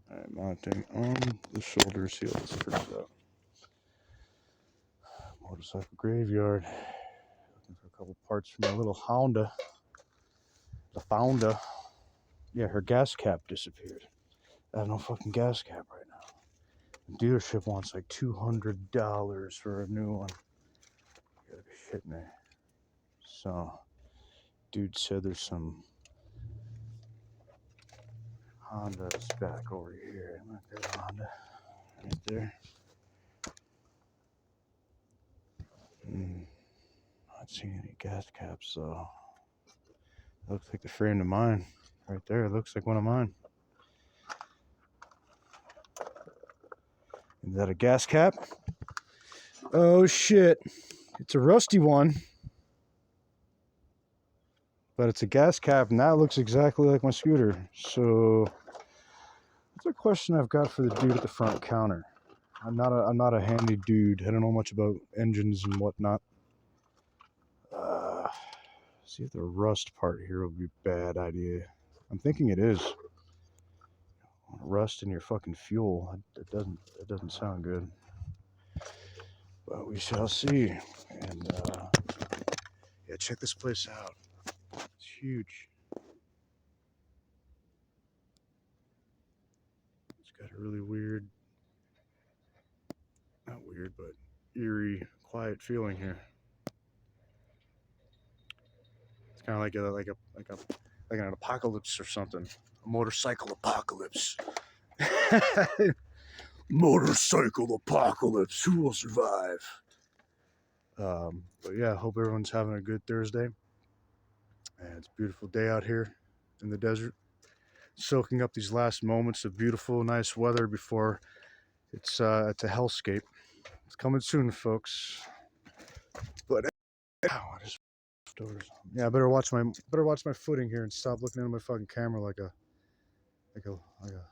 Alright, mounting on the shoulder. See how this turns out. Motorcycle graveyard. Looking for a couple parts for my little Honda. The Fonda. Yeah, her gas cap disappeared. I have no fucking gas cap right now. The dealership wants like $200 for a new one. You gotta be shitting me. So, dude said there's some Honda's back over here. There's a Honda right there. Not seeing any gas caps, so it looks like the frame of mine right there. It looks like one of mine. Is that a gas cap? Oh shit! It's a rusty one, but it's a gas cap, and that looks exactly like my scooter. So that's a question I've got for the dude at the front counter. I'm not a handy dude. I don't know much about engines and whatnot. See if the rust part here will be a bad idea. I'm thinking it is. Rust in your fucking fuel. It doesn't sound good. But we shall see. And yeah, check this place out. It's huge. It's got a really weird, not weird, but eerie, quiet feeling here. It's kind of like an apocalypse or something. A motorcycle apocalypse. Motorcycle apocalypse. Who will survive? But yeah, hope everyone's having a good Thursday. And it's a beautiful day out here in the desert. Soaking up these last moments of beautiful, nice weather before it's a hellscape. It's coming soon, folks. But I just yeah, I better watch my footing here and stop looking at my fucking camera like a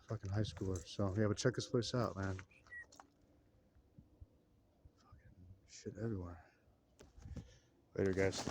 fucking high schooler. So yeah, but check this place out, man. Fucking shit everywhere. Later, guys.